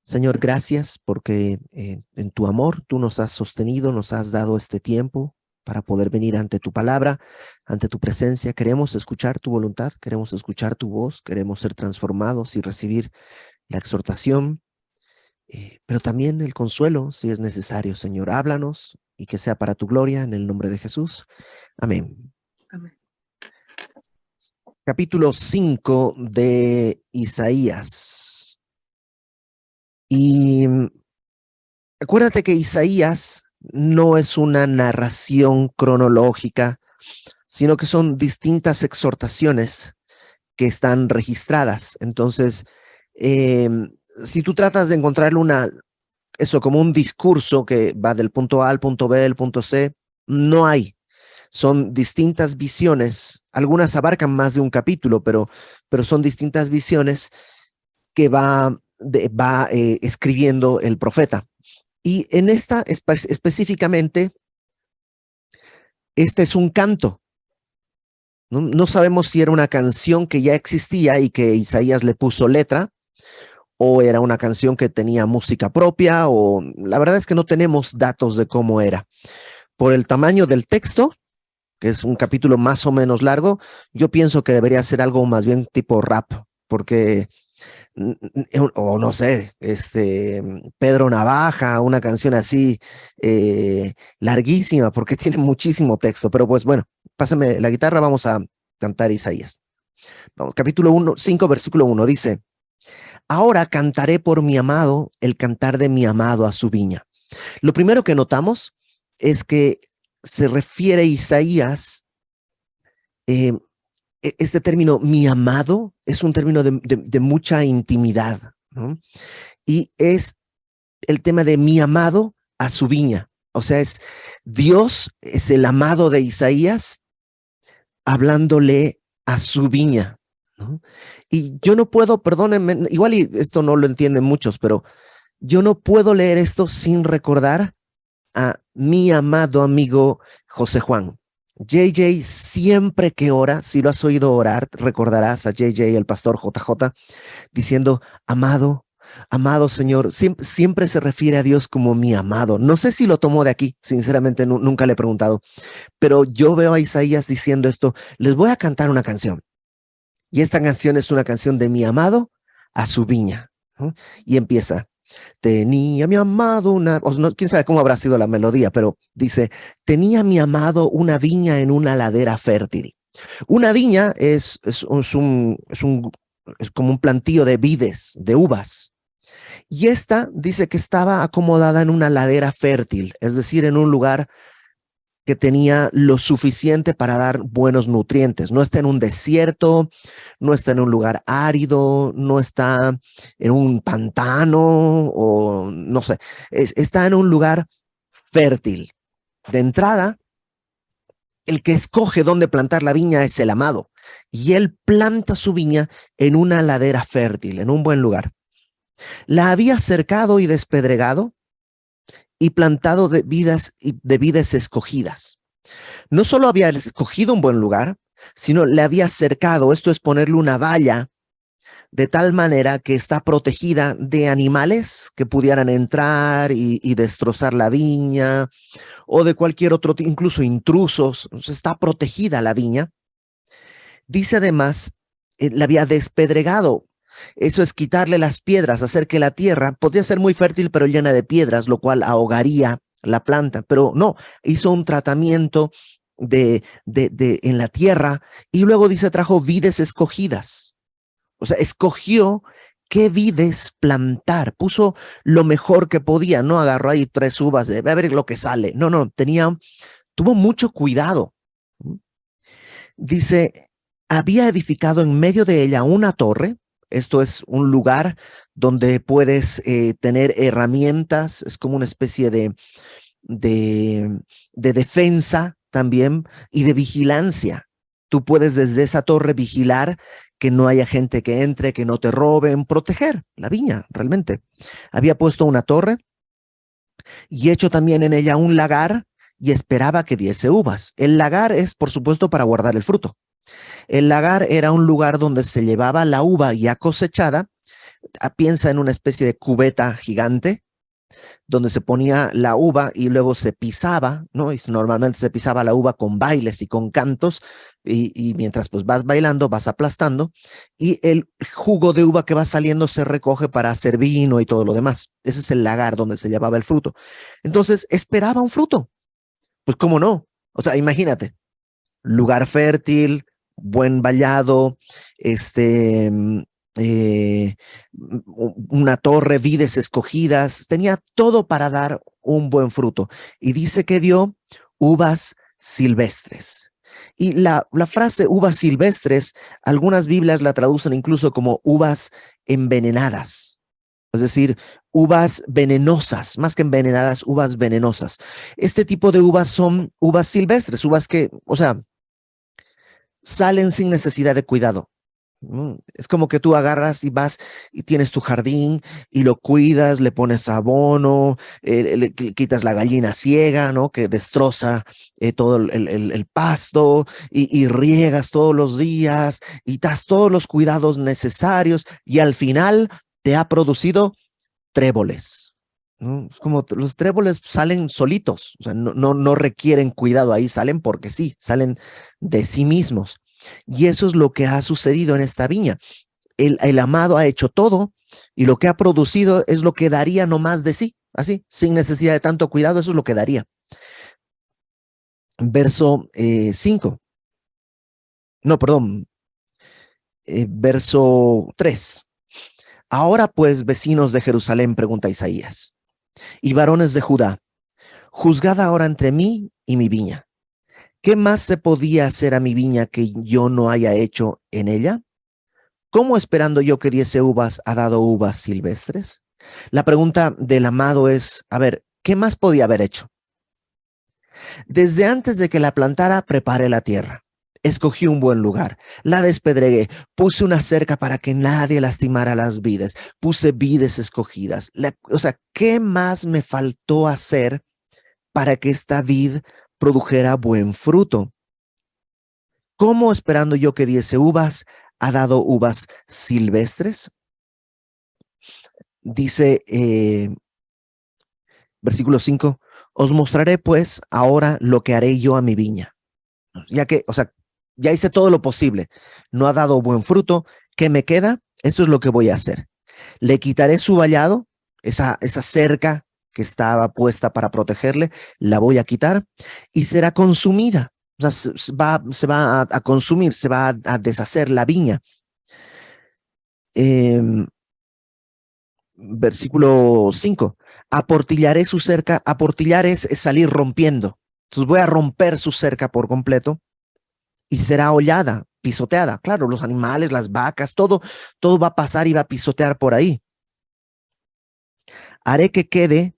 Señor, gracias porque en tu amor tú nos has sostenido, nos has dado este tiempo para poder venir ante tu palabra, ante tu presencia. Queremos escuchar tu voluntad, queremos escuchar tu voz, queremos ser transformados y recibir la exhortación, pero también el consuelo si es necesario. Señor, háblanos y que sea para tu gloria en el nombre de Jesús. Amén. Amén. Capítulo 5 de Isaías. Y acuérdate que Isaías no es una narración cronológica, sino que son distintas exhortaciones que están registradas. Entonces, eh, si tú tratas de encontrar eso como un discurso que va del punto A al punto B, al punto C, no hay. Son distintas visiones. Algunas abarcan más de un capítulo, pero son distintas visiones que va escribiendo el profeta. Y en esta específicamente, este es un canto. No sabemos si era una canción que ya existía y que Isaías le puso letra, o era una canción que tenía música propia, o la verdad es que no tenemos datos de cómo era. Por el tamaño del texto, que es un capítulo más o menos largo, yo pienso que debería ser algo más bien tipo rap, porque o no sé, Pedro Navaja, una canción así larguísima, porque tiene muchísimo texto, pero pues bueno, pásame la guitarra, vamos a cantar Isaías. Vamos, capítulo 5, versículo 1, dice, ahora cantaré por mi amado el cantar de mi amado a su viña. Lo primero que notamos es que se refiere Isaías, eh, este término, mi amado, es un término de mucha intimidad, ¿no? Y es el tema de mi amado a su viña. O sea, Dios es el amado de Isaías hablándole a su viña, ¿no? Y yo no puedo, perdónenme, igual y esto no lo entienden muchos, pero yo no puedo leer esto sin recordar a mi amado amigo José Juan. JJ siempre que ora, si lo has oído orar, recordarás a JJ, el pastor JJ, diciendo, amado, amado Señor, siempre se refiere a Dios como mi amado. No sé si lo tomó de aquí, sinceramente nunca le he preguntado, pero yo veo a Isaías diciendo esto, les voy a cantar una canción. Y esta canción es una canción de mi amado a su viña, ¿no? Y empieza, tenía mi amado quién sabe cómo habrá sido la melodía, pero dice, tenía mi amado una viña en una ladera fértil. Una viña es como un plantío de vides, de uvas. Y esta dice que estaba acomodada en una ladera fértil, es decir, en un lugar que tenía lo suficiente para dar buenos nutrientes. No está en un desierto, no está en un lugar árido, no está en un pantano o no sé, está en un lugar fértil. De entrada, el que escoge dónde plantar la viña es el amado, y él planta su viña en una ladera fértil, en un buen lugar. La había cercado y despedregado y plantado de vides escogidas. No solo había escogido un buen lugar, sino le había cercado, esto es ponerle una valla de tal manera que está protegida de animales que pudieran entrar y destrozar la viña, o de cualquier otro, incluso intrusos. Está protegida la viña. Dice además, la había despedregado. Eso es quitarle las piedras, hacer que la tierra podría ser muy fértil, pero llena de piedras, lo cual ahogaría la planta. Pero no, hizo un tratamiento en la tierra, y luego dice, trajo vides escogidas. O sea, escogió qué vides plantar, puso lo mejor que podía, no agarró ahí 3 uvas de a ver lo que sale. No, tuvo mucho cuidado. Dice, había edificado en medio de ella una torre. Esto es un lugar donde puedes tener herramientas, es como una especie de, de defensa también y de vigilancia. Tú puedes desde esa torre vigilar que no haya gente que entre, que no te roben, proteger la viña realmente. Había puesto una torre y hecho también en ella un lagar y esperaba que diese uvas. El lagar es, por supuesto, para guardar el fruto. El lagar era un lugar donde se llevaba la uva ya cosechada, Piensa en una especie de cubeta gigante donde se ponía la uva y luego se pisaba, ¿no? Y normalmente se pisaba la uva con bailes y con cantos, y mientras pues vas bailando, vas aplastando, y el jugo de uva que va saliendo se recoge para hacer vino y todo lo demás. Ese es el lagar donde se llevaba el fruto. Entonces, esperaba un fruto. Pues, ¿cómo no? O sea, imagínate, lugar fértil, buen vallado, este, eh, una torre, vides escogidas, tenía todo para dar un buen fruto. Y dice que dio uvas silvestres. Y la frase uvas silvestres, algunas Biblias la traducen incluso como uvas envenenadas. Es decir, uvas venenosas, más que envenenadas, uvas venenosas. Este tipo de uvas son uvas silvestres, uvas que, o sea, salen sin necesidad de cuidado. Es como que tú agarras y vas y tienes tu jardín y lo cuidas, le pones abono, le quitas la gallina ciega, ¿no? Que destroza todo el pasto, y riegas todos los días y das todos los cuidados necesarios, y al final te ha producido tréboles. ¿No? Es como los tréboles salen solitos, o sea, no requieren cuidado, ahí salen porque sí, salen de sí mismos. Y eso es lo que ha sucedido en esta viña. El amado ha hecho todo, y lo que ha producido es lo que daría nomás de sí, así, sin necesidad de tanto cuidado, eso es lo que daría. Verso 5, no, perdón, verso 3. Ahora pues, vecinos de Jerusalén, pregunta Isaías, y varones de Judá, juzgad ahora entre mí y mi viña. ¿Qué más se podía hacer a mi viña que yo no haya hecho en ella? ¿Cómo, esperando yo que diese uvas, ha dado uvas silvestres? La pregunta del amado es, a ver, ¿qué más podía haber hecho? Desde antes de que la plantara, preparé la tierra. Escogí un buen lugar, la despedregué, puse una cerca para que nadie lastimara las vides, puse vides escogidas. O sea, ¿qué más me faltó hacer para que esta vid produjera buen fruto? ¿Cómo, esperando yo que diese uvas, ha dado uvas silvestres? Dice versículo 5, os mostraré pues ahora lo que haré yo a mi viña. Ya que, o sea, ya hice todo lo posible, no ha dado buen fruto, ¿qué me queda? Esto es lo que voy a hacer. Le quitaré su vallado, esa cerca que estaba puesta para protegerle, la voy a quitar y será consumida. O sea, se va a consumir, se va a deshacer la viña. Eh, Versículo 5, aportillaré su cerca, aportillar es salir rompiendo. Entonces voy a romper su cerca por completo y será hollada, pisoteada. Claro, los animales, las vacas, todo va a pasar y va a pisotear por ahí. Haré que quede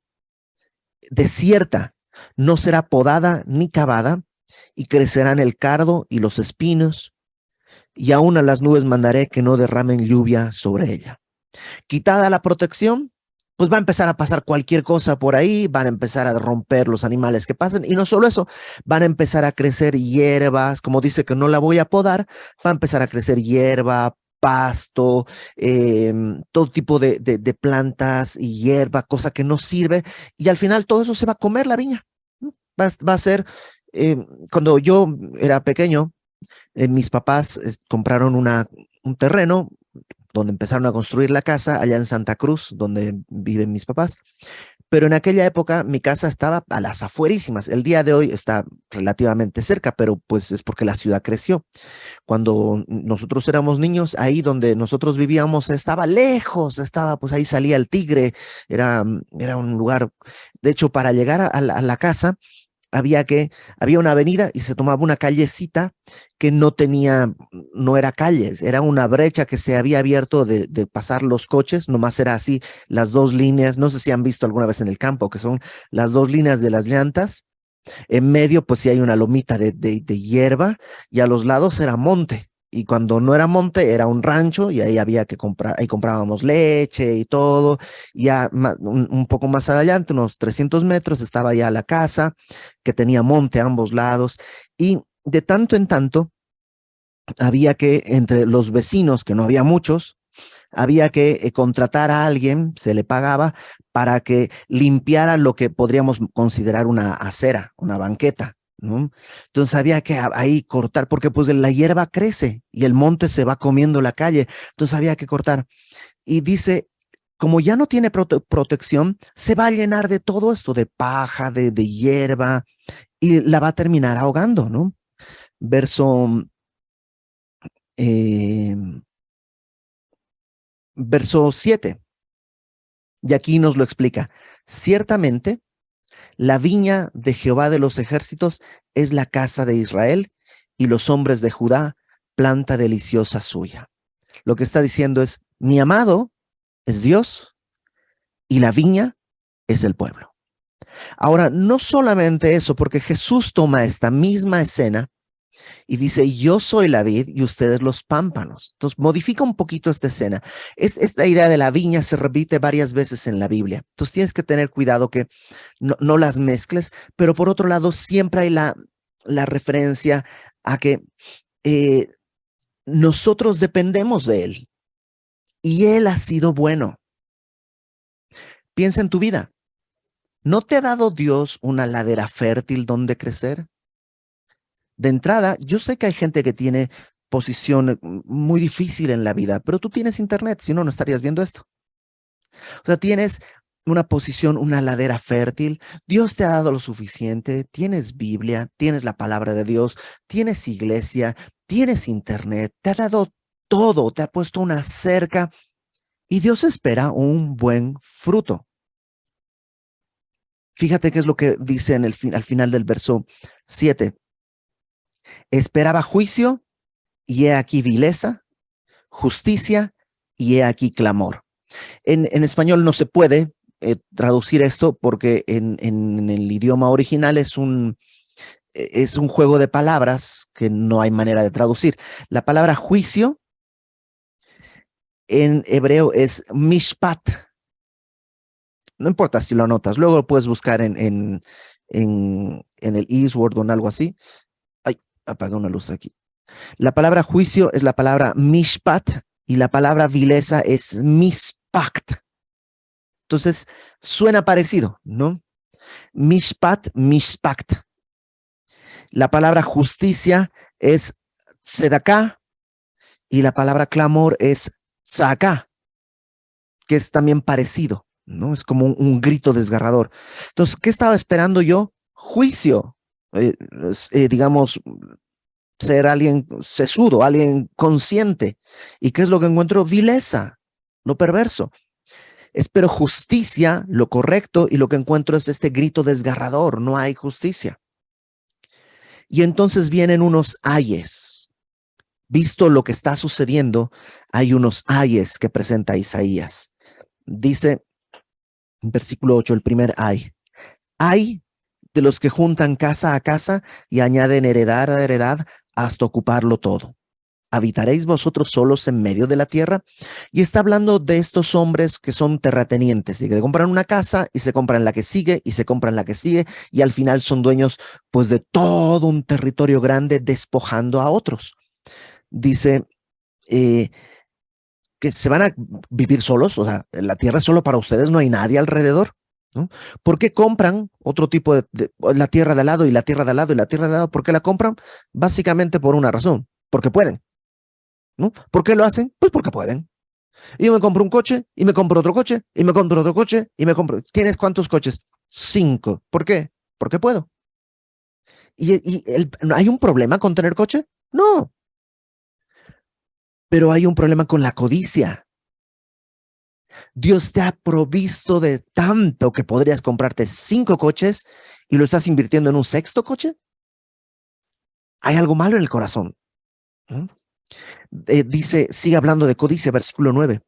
desierta, no será podada ni cavada, y crecerán el cardo y los espinos, y aún a las nubes mandaré que no derramen lluvia sobre ella. Quitada la protección, pues va a empezar a pasar cualquier cosa por ahí, van a empezar a romper los animales que pasen, y no solo eso, van a empezar a crecer hierbas, como dice que no la voy a podar, va a empezar a crecer hierba, pasto, todo tipo de plantas y hierba, cosa que no sirve, y al final todo eso se va a comer la viña. Va a ser, eh, cuando yo era pequeño, mis papás compraron un terreno donde empezaron a construir la casa allá en Santa Cruz, donde viven mis papás. Pero en aquella época mi casa estaba a las afuerísimas. El día de hoy está relativamente cerca, pero pues es porque la ciudad creció. Cuando nosotros éramos niños, ahí donde nosotros vivíamos estaba lejos, estaba, pues ahí salía el Tigre, era un lugar, de hecho, para llegar a la casa había una avenida y se tomaba una callecita que no era calles, era una brecha que se había abierto de pasar los coches, nomás era así, las dos líneas, no sé si han visto alguna vez en el campo, que son las dos líneas de las llantas, en medio pues sí hay una lomita de hierba, y a los lados era monte. Y cuando no era monte, era un rancho, y ahí había que comprar, ahí comprábamos leche y todo. Y ya un poco más adelante, unos 300 metros, estaba ya la casa, que tenía monte a ambos lados. Y de tanto en tanto, había que, entre los vecinos, que no había muchos, había que contratar a alguien, se le pagaba para que limpiara lo que podríamos considerar una acera, una banqueta, ¿no? Entonces había que ahí cortar, porque pues la hierba crece y el monte se va comiendo la calle, entonces había que cortar. Y dice, como ya no tiene protección, se va a llenar de todo esto, de paja, de hierba, y la va a terminar ahogando, ¿no? Verso, eh, verso 7, y aquí nos lo explica. Ciertamente, la viña de Jehová de los ejércitos es la casa de Israel, y los hombres de Judá, planta deliciosa suya. Lo que está diciendo es, mi amado es Dios y la viña es el pueblo. Ahora, no solamente eso, porque Jesús toma esta misma escena y dice, yo soy la vid y ustedes los pámpanos. Entonces, modifica un poquito esta escena. Esta idea de la viña se repite varias veces en la Biblia. Entonces, tienes que tener cuidado que no las mezcles, pero por otro lado, siempre hay la referencia a que eh, nosotros dependemos de Él y Él ha sido bueno. Piensa en tu vida. ¿No te ha dado Dios una ladera fértil donde crecer? De entrada, yo sé que hay gente que tiene posición muy difícil en la vida, pero tú tienes internet, si no, no estarías viendo esto. O sea, tienes una posición, una ladera fértil, Dios te ha dado lo suficiente, tienes Biblia, tienes la palabra de Dios, tienes iglesia, tienes internet, te ha dado todo, te ha puesto una cerca y Dios espera un buen fruto. Fíjate qué es lo que dice al final del verso 7. Esperaba juicio y he aquí vileza, justicia y he aquí clamor. En español no se puede traducir esto porque en el idioma original es un juego de palabras que no hay manera de traducir. La palabra juicio en hebreo es mishpat. No importa si lo anotas, luego lo puedes buscar en el eSword o en algo así. Ay, apagué una luz aquí. La palabra juicio es la palabra mishpat y la palabra vileza es mispakt. Entonces, suena parecido, ¿no? Mishpat, mishpakt. La palabra justicia es tzedakah y la palabra clamor es tzaka, que es también parecido, ¿no? Es como un grito desgarrador. Entonces, ¿qué estaba esperando yo? Juicio. Digamos, ser alguien sesudo, alguien consciente. ¿Y qué es lo que encuentro? Vileza, lo perverso. Espero justicia, lo correcto, y lo que encuentro es este grito desgarrador, no hay justicia. Y entonces vienen unos ayes. Visto lo que está sucediendo, hay unos ayes que presenta Isaías. Dice en versículo 8, el primer ay. Ay de los que juntan casa a casa y añaden heredad a heredad hasta ocuparlo todo. ¿Habitaréis vosotros solos en medio de la tierra? Y está hablando de estos hombres que son terratenientes y que compran una casa y se compran la que sigue y se compran la que sigue y al final son dueños pues de todo un territorio grande despojando a otros. Dice que se van a vivir solos, o sea, la tierra es solo para ustedes, no hay nadie alrededor, ¿no? ¿Por qué compran otro tipo de la tierra de al lado y la tierra de al lado y la tierra de al lado? ¿Por qué la compran? Básicamente por una razón, porque pueden, ¿no? ¿Por qué lo hacen? Pues porque pueden. Y yo me compro un coche, y me compro otro coche, y me compro otro coche, y me compro. ¿Tienes cuántos coches? 5. ¿Por qué? Porque puedo. ¿Hay un problema con tener coche? No, pero hay un problema con la codicia. Dios te ha provisto de tanto que podrías comprarte 5 coches y lo estás invirtiendo en un sexto coche. Hay algo malo en el corazón. ¿No? Dice, sigue hablando de codicia, versículo 9.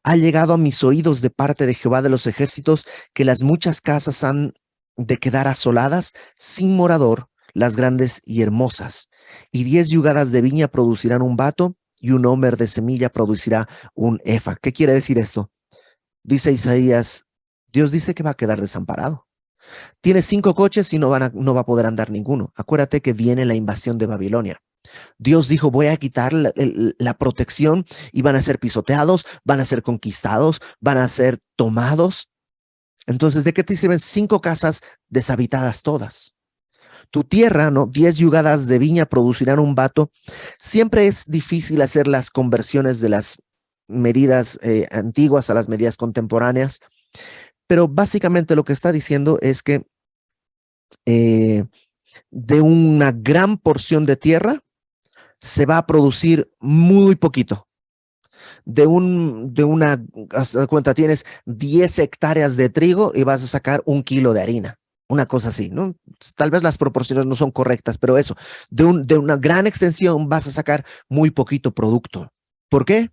Ha llegado a mis oídos de parte de Jehová de los ejércitos que las muchas casas han de quedar asoladas sin morador, las grandes y hermosas. Y 10 yugadas de viña producirán un bato y un homer de semilla producirá un efa. ¿Qué quiere decir esto? Dice Isaías, Dios dice que va a quedar desamparado. Tiene 5 coches y no va a poder andar ninguno. Acuérdate que viene la invasión de Babilonia. Dios dijo, voy a quitar la protección y van a ser pisoteados, van a ser conquistados, van a ser tomados. Entonces, ¿de qué te sirven 5 casas deshabitadas todas? Tu tierra, ¿no? 10 yugadas de viña producirán un vato. Siempre es difícil hacer las conversiones de las medidas antiguas a las medidas contemporáneas, pero básicamente lo que está diciendo es que eh, de una gran porción de tierra se va a producir muy poquito. De una, hasta cuenta, tienes 10 hectáreas de trigo y vas a sacar 1 kilo de harina. Una cosa así, ¿no? Tal vez las proporciones no son correctas, pero eso, de una gran extensión vas a sacar muy poquito producto. ¿Por qué?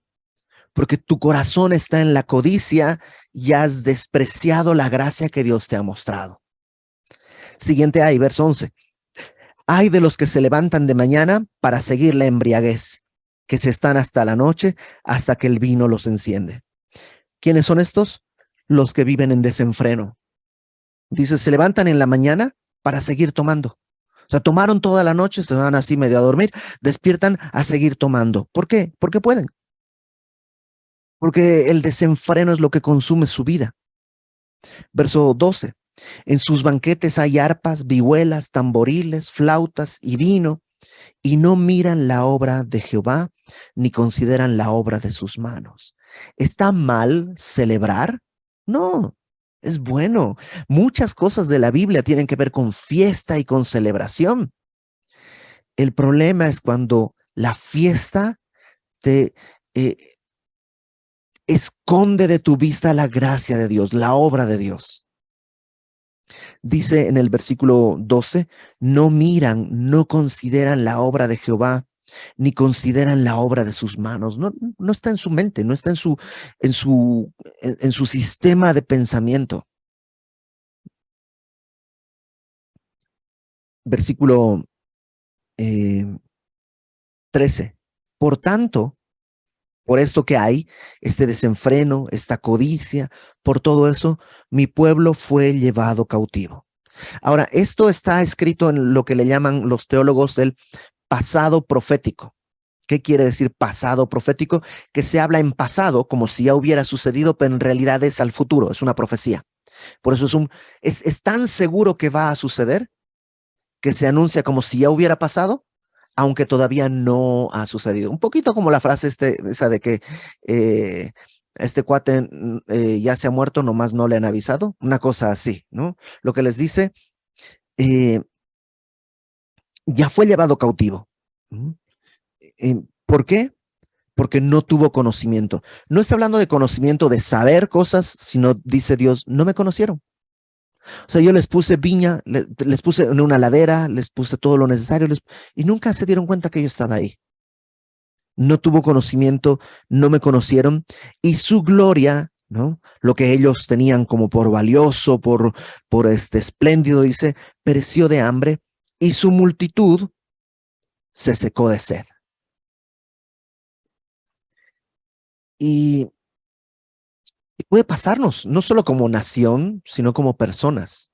Porque tu corazón está en la codicia y has despreciado la gracia que Dios te ha mostrado. Siguiente ahí, verso 11. Hay de los que se levantan de mañana para seguir la embriaguez, que se están hasta la noche, hasta que el vino los enciende. ¿Quiénes son estos? Los que viven en desenfreno. Dice, se levantan en la mañana para seguir tomando. O sea, tomaron toda la noche, se van así medio a dormir, despiertan a seguir tomando. ¿Por qué? Porque pueden. Porque el desenfreno es lo que consume su vida. Verso 12. En sus banquetes hay arpas, vihuelas, tamboriles, flautas y vino, y no miran la obra de Jehová, ni consideran la obra de sus manos. ¿Está mal celebrar? No, es bueno. Muchas cosas de la Biblia tienen que ver con fiesta y con celebración. El problema es cuando la fiesta te esconde de tu vista la gracia de Dios, la obra de Dios. Dice en el versículo 12, no miran, no consideran la obra de Jehová, ni consideran la obra de sus manos. No, no está en su mente, no está en su sistema de pensamiento. Versículo 13. Por tanto, por esto que hay, este desenfreno, esta codicia, por todo eso, mi pueblo fue llevado cautivo. Ahora, esto está escrito en lo que le llaman los teólogos el pasado profético. ¿Qué quiere decir pasado profético? Que se habla en pasado como si ya hubiera sucedido, pero en realidad es al futuro, es una profecía. Por eso es tan seguro que va a suceder que se anuncia como si ya hubiera pasado, aunque todavía no ha sucedido. Un poquito como la frase esa de que este cuate ya se ha muerto, nomás no le han avisado, una cosa así, ¿no? Lo que les dice, eh, ya fue llevado cautivo. ¿Por qué? Porque no tuvo conocimiento. No está hablando de conocimiento de saber cosas, sino dice Dios, no me conocieron. O sea, yo les puse viña, les puse en una ladera, les puse todo lo necesario y nunca se dieron cuenta que yo estaba ahí. No tuvo conocimiento, no me conocieron y su gloria, ¿no? Lo que ellos tenían como por valioso, por espléndido, dice, pereció de hambre y su multitud se secó de sed. Y puede pasarnos, no solo como nación, sino como personas,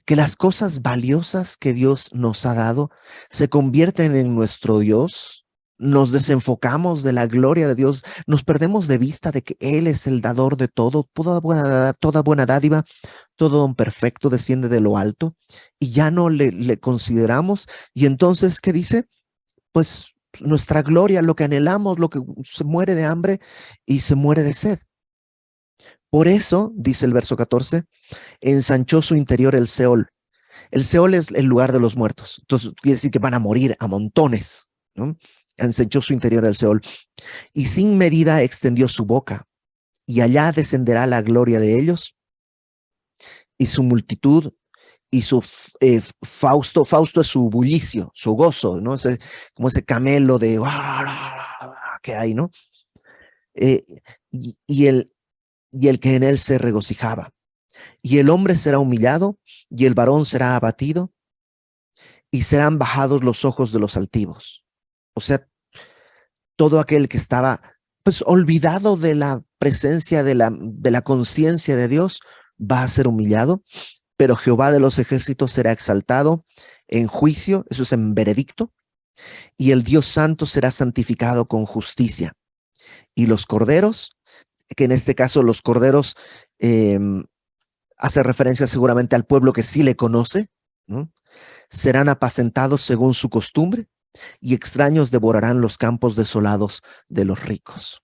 que las cosas valiosas que Dios nos ha dado se convierten en nuestro Dios, nos desenfocamos de la gloria de Dios, nos perdemos de vista de que Él es el dador de todo, toda buena dádiva, todo don perfecto desciende de lo alto, y ya no le consideramos, y entonces, ¿qué dice? Pues nuestra gloria, lo que anhelamos, lo que se muere de hambre y se muere de sed. Por eso, dice el verso 14, ensanchó su interior el Seol. El Seol es el lugar de los muertos. Entonces, quiere decir que van a morir a montones, ¿no? Ensanchó su interior el Seol. Y sin medida extendió su boca. Y allá descenderá la gloria de ellos y su multitud y su Fausto es su bullicio, su gozo, ¿no? Como ese camelo de que hay, ¿no? Eh, y, y, el, y el que en él se regocijaba. Y el hombre será humillado, y el varón será abatido, y serán bajados los ojos de los altivos. O sea, todo aquel que estaba pues olvidado de la presencia de la conciencia de Dios va a ser humillado, pero Jehová de los ejércitos será exaltado en juicio, eso es en veredicto, y el Dios santo será santificado con justicia. Y los corderos, que en este caso los corderos eh, hace referencia seguramente al pueblo que sí le conoce, ¿no? Serán apacentados según su costumbre, y extraños devorarán los campos desolados de los ricos.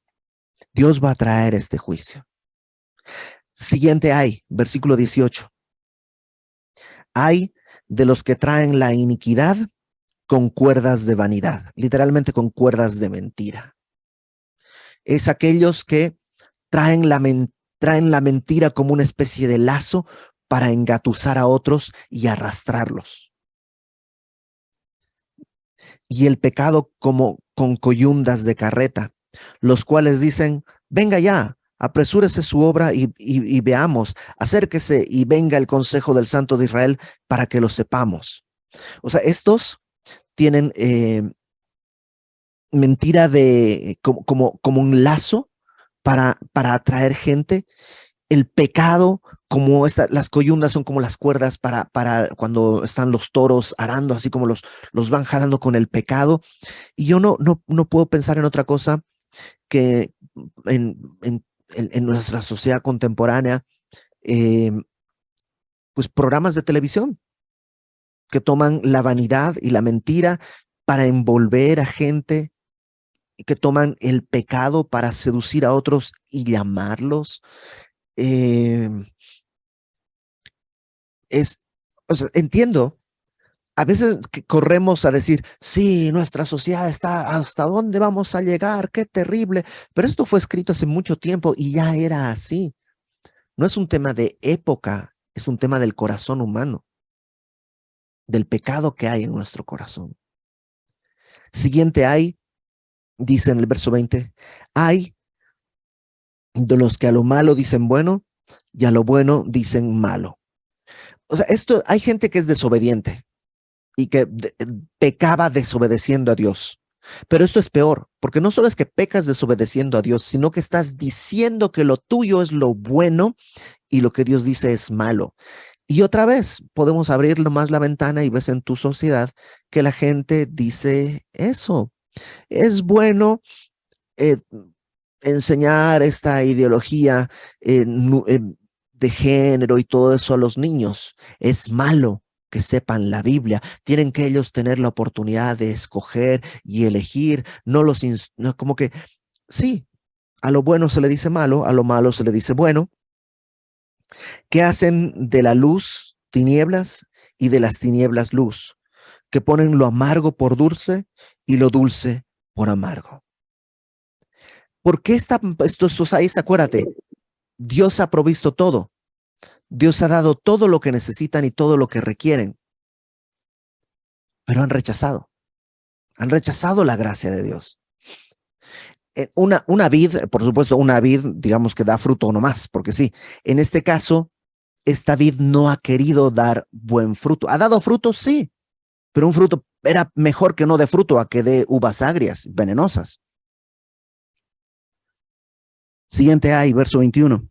Dios va a traer este juicio. Siguiente hay, versículo 18. Hay de los que traen la iniquidad con cuerdas de vanidad, literalmente con cuerdas de mentira. Es aquellos que traen la mentira como una especie de lazo para engatusar a otros y arrastrarlos. Y el pecado como con coyundas de carreta, los cuales dicen, venga ya, apresúrese su obra y veamos, acérquese y venga el consejo del Santo de Israel para que lo sepamos. O sea, estos tienen mentira de como un lazo para atraer gente. El pecado, como las coyundas son como las cuerdas para cuando están los toros arando, así como los van jalando con el pecado. Y yo no puedo pensar en otra cosa que en nuestra sociedad contemporánea, eh, pues programas de televisión que toman la vanidad y la mentira para envolver a gente, que toman el pecado para seducir a otros y llamarlos. Eh, o sea, entiendo. A veces que corremos a decir, sí, nuestra sociedad está, ¿hasta dónde vamos a llegar? Qué terrible. Pero esto fue escrito hace mucho tiempo y ya era así. No es un tema de época, es un tema del corazón humano, del pecado que hay en nuestro corazón. Siguiente hay, dice en el verso 20, hay de los que a lo malo dicen bueno y a lo bueno dicen malo. O sea, esto, hay gente que es desobediente y que pecaba desobedeciendo a Dios. Pero esto es peor, porque no solo es que pecas desobedeciendo a Dios, sino que estás diciendo que lo tuyo es lo bueno y lo que Dios dice es malo. Y otra vez, podemos abrir más la ventana y ves en tu sociedad que la gente dice eso. Es bueno eh, enseñar esta ideología de género y todo eso a los niños. Es malo que sepan la Biblia. Tienen que ellos tener la oportunidad de escoger y elegir, no, como que sí, a lo bueno se le dice malo, a lo malo se le dice bueno. ¿Qué hacen de la luz tinieblas y de las tinieblas luz? Que ponen lo amargo por dulce y lo dulce por amargo. ¿Por qué estos ahí? Acuérdate, Dios ha provisto todo. Dios ha dado todo lo que necesitan y todo lo que requieren, pero han rechazado la gracia de Dios. Una vid, por supuesto, una vid, digamos que da fruto nomás, porque sí, en este caso, esta vid no ha querido dar buen fruto. ¿Ha dado fruto? Sí, pero un fruto era mejor que no dé fruto a que dé uvas agrias, venenosas. Siguiente hay, verso 21.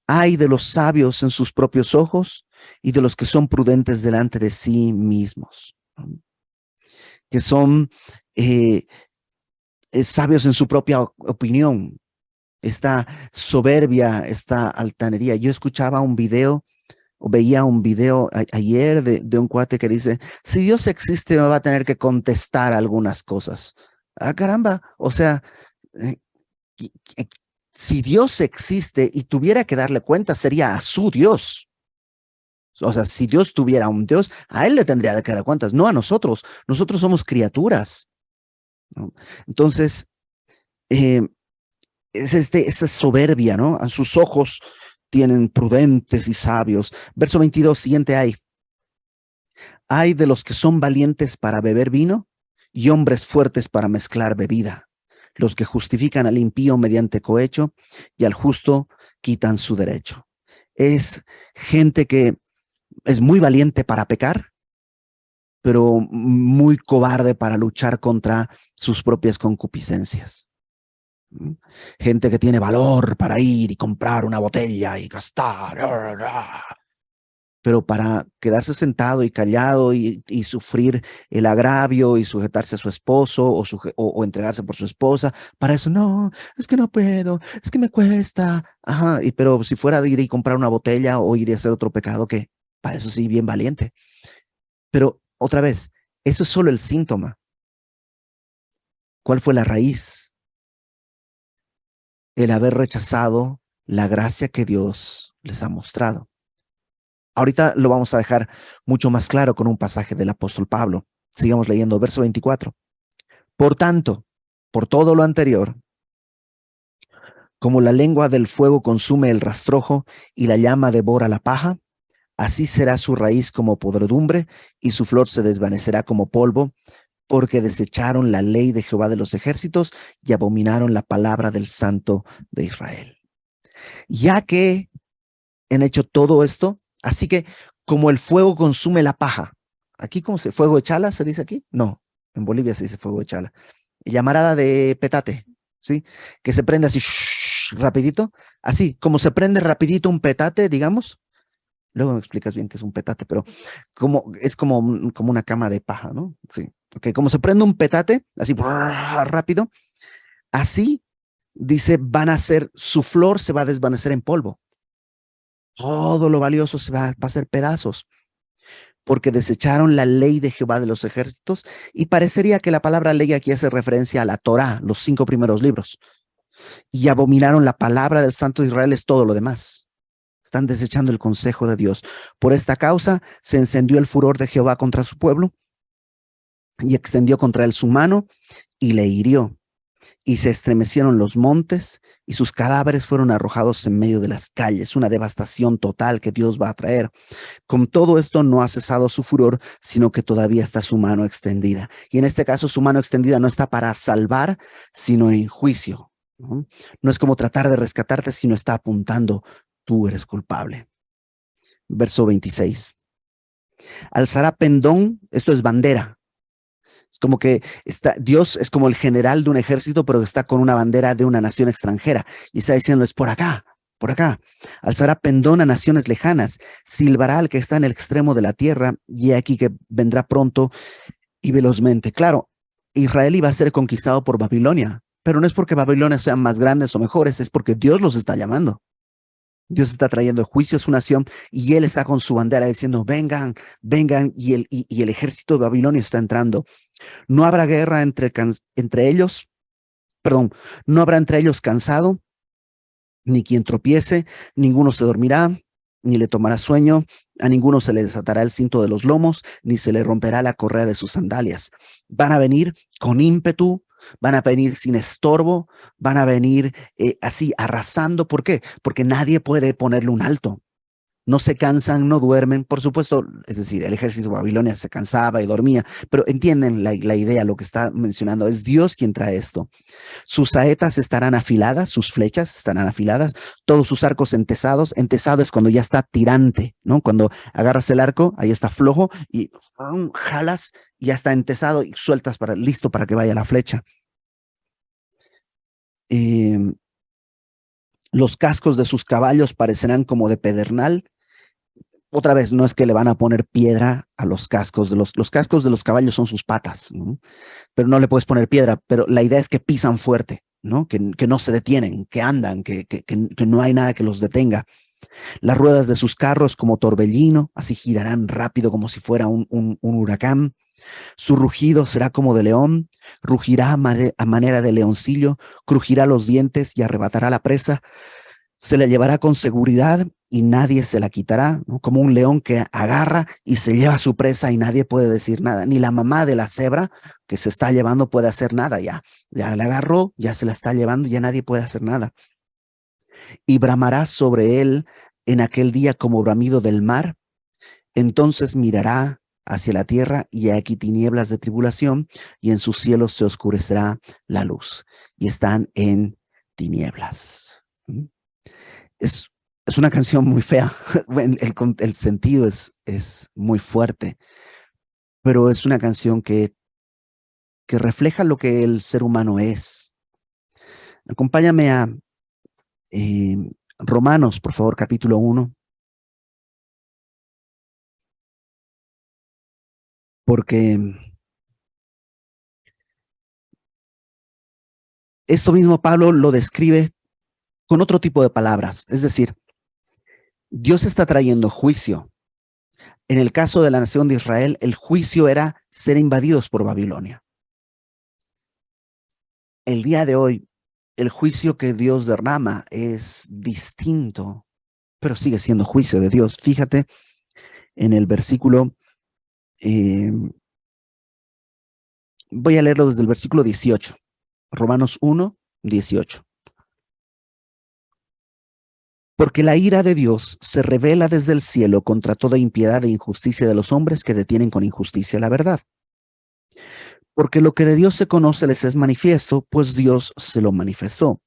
Hay de los sabios en sus propios ojos y de los que son prudentes delante de sí mismos, que son eh, sabios en su propia opinión, esta soberbia, esta altanería. Yo escuchaba un video o veía un video ayer de un cuate que dice, si Dios existe me va a tener que contestar algunas cosas. Ah, caramba, o sea, eh, si Dios existe y tuviera que darle cuenta, sería a su Dios. O sea, si Dios tuviera un Dios, a él le tendría que dar cuentas, no a nosotros. Nosotros somos criaturas, ¿no? Entonces, eh, es esta soberbia, ¿no? A sus ojos tienen prudentes y sabios. Verso 22, siguiente hay de los que son valientes para beber vino y hombres fuertes para mezclar bebida, los que justifican al impío mediante cohecho y al justo quitan su derecho. Es gente que es muy valiente para pecar, pero muy cobarde para luchar contra sus propias concupiscencias. Gente que tiene valor para ir y comprar una botella y gastar. pero para quedarse sentado y callado y sufrir el agravio y sujetarse a su esposo o entregarse por su esposa, para eso no, es que no puedo, es que me cuesta. Ajá, pero si fuera de ir y comprar una botella o ir y hacer otro pecado, que para eso sí, bien valiente. Pero otra vez, eso es solo el síntoma. ¿Cuál fue la raíz? El haber rechazado la gracia que Dios les ha mostrado. Ahorita lo vamos a dejar mucho más claro con un pasaje del apóstol Pablo. Sigamos leyendo, verso 24. Por tanto, por todo lo anterior, como la lengua del fuego consume el rastrojo y la llama devora la paja, así será su raíz como podredumbre y su flor se desvanecerá como polvo, porque desecharon la ley de Jehová de los ejércitos y abominaron la palabra del Santo de Israel. Ya que han hecho todo esto, así que como el fuego consume la paja, aquí como se fuego de chala se dice aquí, no, en Bolivia se dice fuego de chala, llamarada de petate, ¿sí? Que se prende así rapidito, así como se prende rapidito un petate, digamos. Luego me explicas bien qué es un petate, pero como es como una cama de paja, ¿no? Sí. Ok, como se prende un petate, así rápido, así dice, van a ser, su flor se va a desvanecer en polvo. Todo lo valioso va a ser pedazos, porque desecharon la ley de Jehová de los ejércitos, y parecería que la palabra ley aquí hace referencia a la Torá, los 5 primeros libros, y abominaron la palabra del Santo de Israel, es todo lo demás. Están desechando el consejo de Dios. Por esta causa se encendió el furor de Jehová contra su pueblo y extendió contra él su mano y le hirió. Y se estremecieron los montes y sus cadáveres fueron arrojados en medio de las calles. Una devastación total que Dios va a traer. Con todo esto no ha cesado su furor, sino que todavía está su mano extendida. Y en este caso su mano extendida no está para salvar, sino en juicio. No es como tratar de rescatarte, sino está apuntando, tú eres culpable. Verso 26. Alzará pendón, esto es bandera. Es como que Dios es como el general de un ejército, pero está con una bandera de una nación extranjera. Y está diciendo, es por acá, por acá. Alzará pendón a naciones lejanas, silbará al que está en el extremo de la tierra, y aquí que vendrá pronto y velozmente. Claro, Israel iba a ser conquistado por Babilonia, pero no es porque Babilonia sean más grandes o mejores, es porque Dios los está llamando. Dios está trayendo juicio a su nación y él está con su bandera diciendo, vengan, vengan, y el ejército de Babilonia está entrando. No habrá guerra entre ellos, perdón, no habrá entre ellos cansado, ni quien tropiece, ninguno se dormirá, ni le tomará sueño, a ninguno se le desatará el cinto de los lomos, ni se le romperá la correa de sus sandalias. Van a venir con ímpetu, van a venir sin estorbo, van a venir así arrasando. ¿Por qué? Porque nadie puede ponerle un alto. No se cansan, no duermen. Por supuesto, es decir, el ejército de Babilonia se cansaba y dormía, pero entienden la idea, lo que está mencionando. Es Dios quien trae esto. Sus saetas estarán afiladas, sus flechas estarán afiladas, todos sus arcos entesados. Entesado es cuando ya está tirante, ¿no? Cuando agarras el arco, ahí está flojo y jalas, y ya está entesado y sueltas listo para que vaya la flecha. Eh, los cascos de sus caballos parecerán como de pedernal. Otra vez, no es que le van a poner piedra a los cascos los cascos de los caballos son sus patas, ¿no? Pero no le puedes poner piedra, pero la idea es que pisan fuerte, ¿no? Que no se detienen, que andan, que no hay nada que los detenga. Las ruedas de sus carros como torbellino, así girarán rápido como si fuera un huracán. Su rugido será como de león, rugirá a manera de leoncillo, crujirá los dientes y arrebatará la presa. Se la llevará con seguridad y nadie se la quitará, ¿no? Como un león que agarra y se lleva a su presa y nadie puede decir nada. Ni la mamá de la cebra que se está llevando puede hacer nada ya. Ya la agarró, ya se la está llevando, ya nadie puede hacer nada. Y bramará sobre él en aquel día como bramido del mar. Entonces mirará hacia la tierra y aquí tinieblas de tribulación y en sus cielos se oscurecerá la luz y están en tinieblas. Es, es una canción muy fea. El sentido es muy fuerte, pero es una canción que refleja lo que el ser humano es. Acompáñame a eh, Romanos, por favor, capítulo 1. porque esto mismo Pablo lo describe con otro tipo de palabras. Es decir, Dios está trayendo juicio. En el caso de la nación de Israel, el juicio era ser invadidos por Babilonia. El día de hoy, el juicio que Dios derrama es distinto, pero sigue siendo juicio de Dios. Fíjate en el versículo, eh, voy a leerlo desde el versículo 18, Romanos 1, 18. Porque la ira de Dios se revela desde el cielo contra toda impiedad e injusticia de los hombres que detienen con injusticia la verdad. Porque lo que de Dios se conoce les es manifiesto, pues Dios se lo manifestó.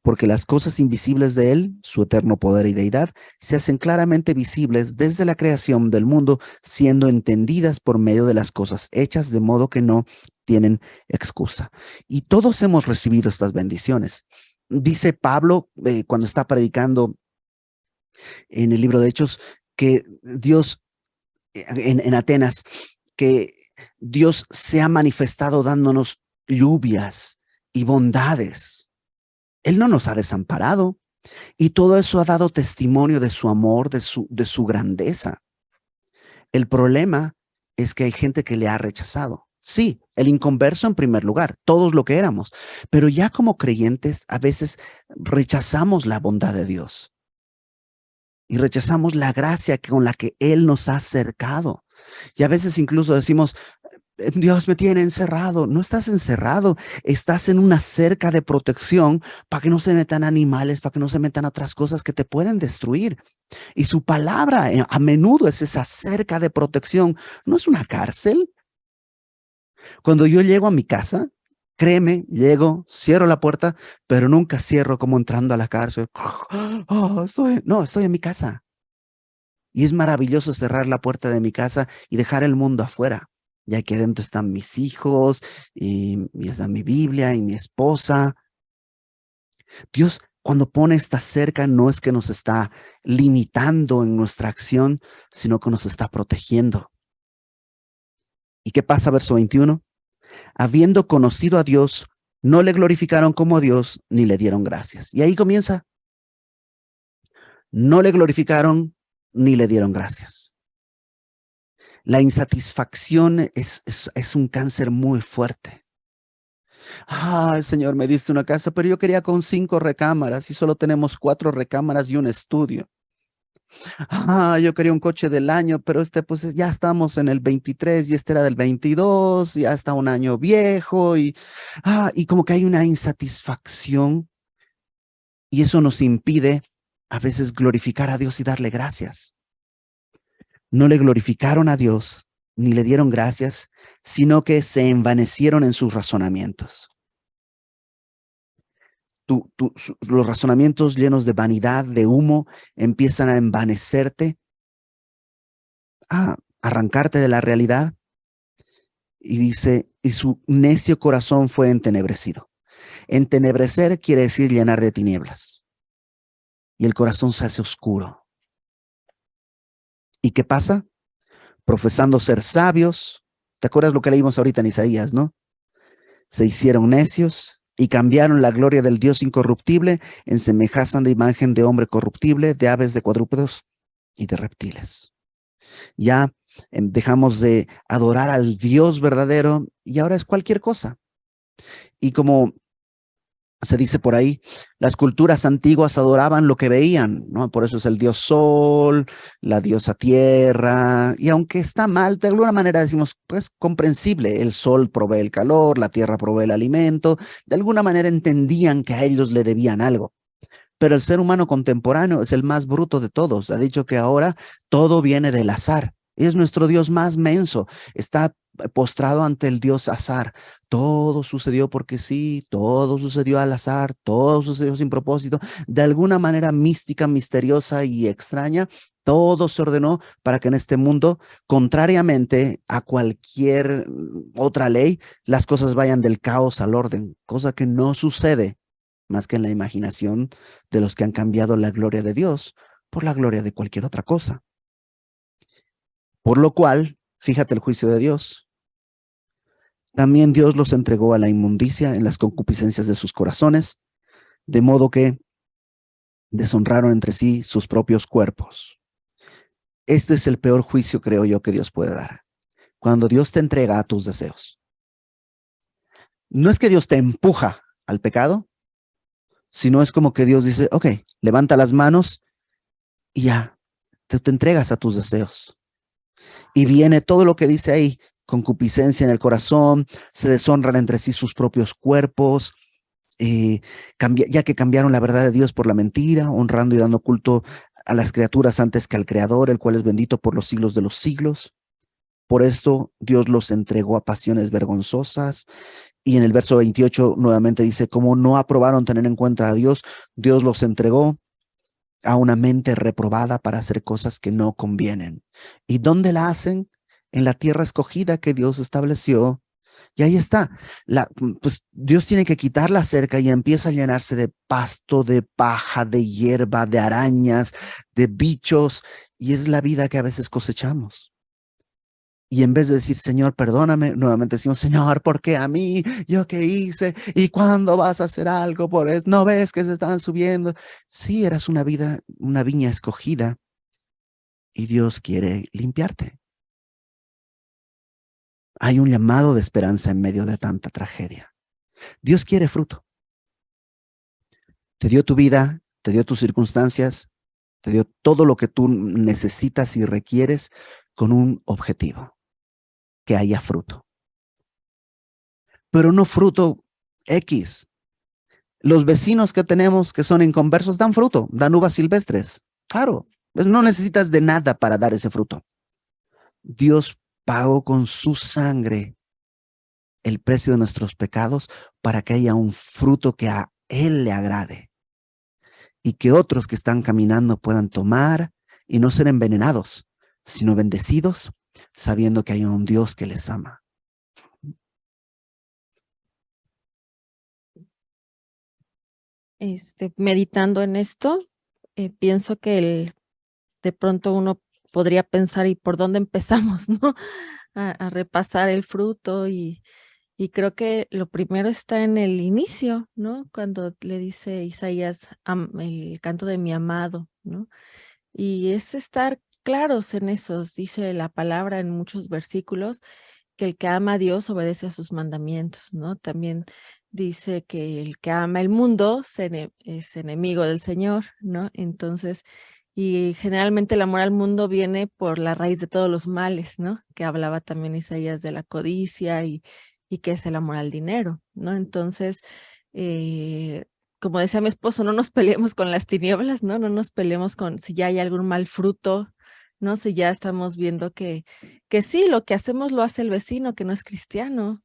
Porque las cosas invisibles de Él, su eterno poder y deidad, se hacen claramente visibles desde la creación del mundo, siendo entendidas por medio de las cosas hechas, de modo que no tienen excusa. Y todos hemos recibido estas bendiciones. Dice Pablo cuando está predicando en el libro de Hechos que Dios en Atenas, que Dios se ha manifestado dándonos lluvias y bondades. Él no nos ha desamparado y todo eso ha dado testimonio de su amor, de su grandeza. El problema es que hay gente que le ha rechazado. Sí, el inconverso en primer lugar, todos lo que éramos, pero ya como creyentes a veces rechazamos la bondad de Dios y rechazamos la gracia con la que Él nos ha acercado. Y a veces incluso decimos, Dios me tiene encerrado. No estás encerrado, estás en una cerca de protección para que no se metan animales, para que no se metan otras cosas que te pueden destruir. Y su palabra a menudo es esa cerca de protección. No es una cárcel. Cuando yo llego a mi casa, créeme, llego, cierro la puerta, pero nunca cierro como entrando a la cárcel. Oh, estoy en mi casa. Y es maravilloso cerrar la puerta de mi casa y dejar el mundo afuera. Ya que adentro están mis hijos, y está mi Biblia y mi esposa. Dios, cuando pone esta cerca, no es que nos está limitando en nuestra acción, sino que nos está protegiendo. ¿Y qué pasa, verso 21? Habiendo conocido a Dios, no le glorificaron como a Dios, ni le dieron gracias. Y ahí comienza. No le glorificaron, ni le dieron gracias. La insatisfacción es un cáncer muy fuerte. Ah, Señor, me diste una casa, pero yo quería con 5 recámaras y solo tenemos 4 recámaras y un estudio. Ah, yo quería un coche del año, pero pues ya estamos en el 23 y este era del 22, ya está un año viejo y como que hay una insatisfacción y eso nos impide a veces glorificar a Dios y darle gracias. No le glorificaron a Dios ni le dieron gracias, sino que se envanecieron en sus razonamientos. Los razonamientos llenos de vanidad, de humo, empiezan a envanecerte, a arrancarte de la realidad. Y dice, y su necio corazón fue entenebrecido. Entenebrecer quiere decir llenar de tinieblas. Y el corazón se hace oscuro. ¿Y qué pasa? Profesando ser sabios. ¿Te acuerdas lo que leímos ahorita en Isaías, no? Se hicieron necios y cambiaron la gloria del Dios incorruptible en semejanza de imagen de hombre corruptible, de aves, de cuadrúpedos y de reptiles. Ya dejamos de adorar al Dios verdadero y ahora es cualquier cosa. Y como se dice por ahí, las culturas antiguas adoraban lo que veían, ¿no? Por eso es el dios sol, la diosa tierra, y aunque está mal, de alguna manera decimos, pues comprensible, el sol provee el calor, la tierra provee el alimento, de alguna manera entendían que a ellos le debían algo. Pero el ser humano contemporáneo es el más bruto de todos. Ha dicho que ahora todo viene del azar. Es nuestro Dios más menso. Está postrado ante el Dios azar. Todo sucedió porque sí, todo sucedió al azar, todo sucedió sin propósito. De alguna manera mística, misteriosa y extraña, todo se ordenó para que en este mundo, contrariamente a cualquier otra ley, las cosas vayan del caos al orden, cosa que no sucede más que en la imaginación de los que han cambiado la gloria de Dios por la gloria de cualquier otra cosa. Por lo cual, Fíjate el juicio de Dios. También Dios los entregó a la inmundicia en las concupiscencias de sus corazones, de modo que deshonraron entre sí sus propios cuerpos. Este es el peor juicio, creo yo, que Dios puede dar. Cuando Dios te entrega a tus deseos. No es que Dios te empuja al pecado, sino es como que Dios dice, ok, levanta las manos y ya, te entregas a tus deseos. Y viene todo lo que dice ahí, concupiscencia en el corazón, se deshonran entre sí sus propios cuerpos, ya que cambiaron la verdad de Dios por la mentira, honrando y dando culto a las criaturas antes que al Creador, el cual es bendito por los siglos de los siglos. Por esto Dios los entregó a pasiones vergonzosas. Y en el verso 28 nuevamente dice, como no aprobaron tener en cuenta a Dios, Dios los entregó a una mente reprobada para hacer cosas que no convienen. ¿Y dónde la hacen? En la tierra escogida que Dios estableció. Y ahí está. Pues Dios tiene que quitar la cerca y empieza a llenarse de pasto, de paja, de hierba, de arañas, de bichos. Y es la vida que a veces cosechamos. Y en vez de decir, Señor, perdóname, nuevamente decimos, Señor, ¿por qué a mí? ¿Yo qué hice? ¿Y cuándo vas a hacer algo por eso? ¿No ves que se están subiendo? Sí, eras una viña escogida y Dios quiere limpiarte. Hay un llamado de esperanza en medio de tanta tragedia. Dios quiere fruto. Te dio tu vida, te dio tus circunstancias, te dio todo lo que tú necesitas y requieres con un objetivo, que haya fruto. Pero no fruto X. Los vecinos que tenemos que son inconversos dan fruto, dan uvas silvestres. Claro, pues no necesitas de nada para dar ese fruto. Dios pagó con su sangre el precio de nuestros pecados para que haya un fruto que a Él le agrade y que otros que están caminando puedan tomar y no ser envenenados, sino bendecidos, sabiendo que hay un Dios que les ama. Meditando en esto, pienso que de pronto uno podría pensar, ¿y por dónde empezamos, no? A repasar el fruto y creo que lo primero está en el inicio, ¿no? Cuando le dice Isaías, el canto de mi amado, ¿no? Y es estar claros en esos, dice la palabra en muchos versículos, que el que ama a Dios obedece a sus mandamientos, ¿no? También dice que el que ama el mundo es enemigo del Señor, ¿no? Entonces, y generalmente el amor al mundo viene por la raíz de todos los males, ¿no? Que hablaba también Isaías de la codicia y que es el amor al dinero, ¿no? Entonces, como decía mi esposo, no nos peleemos con las tinieblas, ¿no? No nos peleemos con si ya hay algún mal fruto, ¿no? Si ya estamos viendo que sí, lo que hacemos lo hace el vecino que no es cristiano,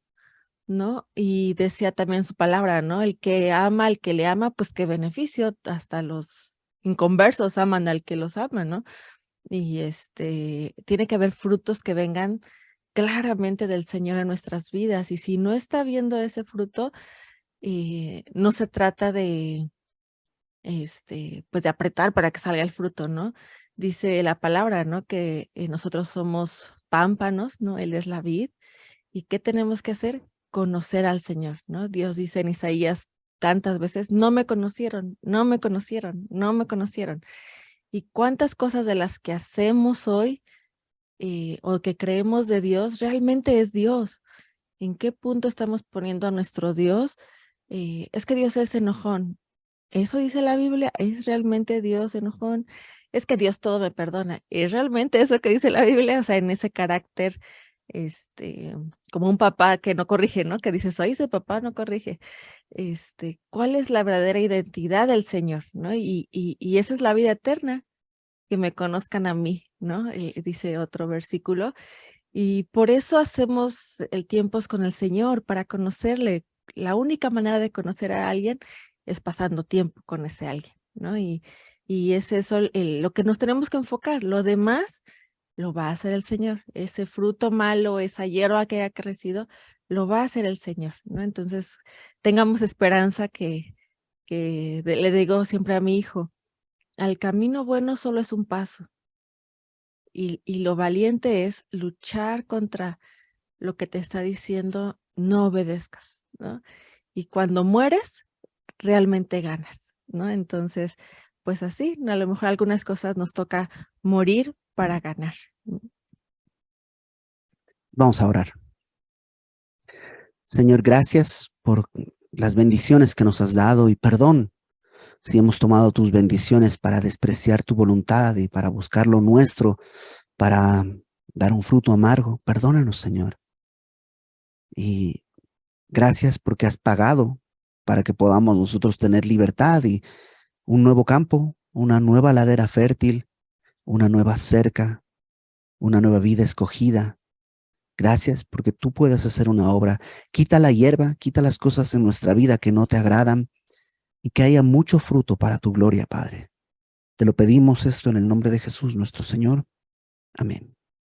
¿no? Y decía también su palabra, ¿no? El que ama al que le ama, pues qué beneficio, hasta los inconversos aman al que los ama, ¿no? Y tiene que haber frutos que vengan claramente del Señor en nuestras vidas. Y si no está viendo ese fruto, no se trata de, pues de apretar para que salga el fruto, ¿no? Dice la palabra, ¿no? Que nosotros somos pámpanos, ¿no? Él es la vid. ¿Y qué tenemos que hacer? Conocer al Señor, ¿no? Dios dice en Isaías tantas veces, no me conocieron, no me conocieron, no me conocieron. Y cuántas cosas de las que hacemos hoy o que creemos de Dios, realmente es Dios. ¿En qué punto estamos poniendo a nuestro Dios? Es que Dios es enojón. ¿Eso dice la Biblia? ¿Es realmente Dios enojón? Es que Dios todo me perdona. ¿Es realmente eso que dice la Biblia? O sea, en ese carácter, como un papá que no corrige, ¿no? Que dice, soy ese papá, no corrige. ¿Cuál es la verdadera identidad del Señor, ¿no? Y esa es la vida eterna, que me conozcan a mí, ¿no? Dice otro versículo. Y por eso hacemos el tiempos con el Señor, para conocerle. La única manera de conocer a alguien es pasando tiempo con ese alguien, ¿no? Y es eso lo que nos tenemos que enfocar. Lo demás lo va a hacer el Señor. Ese fruto malo, esa hierba que haya crecido, lo va a hacer el Señor, ¿no? Entonces, tengamos esperanza le digo siempre a mi hijo, al camino bueno solo es un paso. Y lo valiente es luchar contra lo que te está diciendo, no obedezcas, ¿no? Y cuando mueres, realmente ganas, ¿no? Entonces, pues así, a lo mejor algunas cosas nos toca morir para ganar. Vamos a orar. Señor, gracias por las bendiciones que nos has dado y perdón si hemos tomado tus bendiciones para despreciar tu voluntad y para buscar lo nuestro, para dar un fruto amargo. Perdónanos, Señor. Y gracias porque has pagado para que podamos nosotros tener libertad y un nuevo campo, una nueva ladera fértil, una nueva cerca, una nueva vida escogida. Gracias porque tú puedes hacer una obra. Quita la hierba, quita las cosas en nuestra vida que no te agradan y que haya mucho fruto para tu gloria, Padre. Te lo pedimos esto en el nombre de Jesús, nuestro Señor. Amén.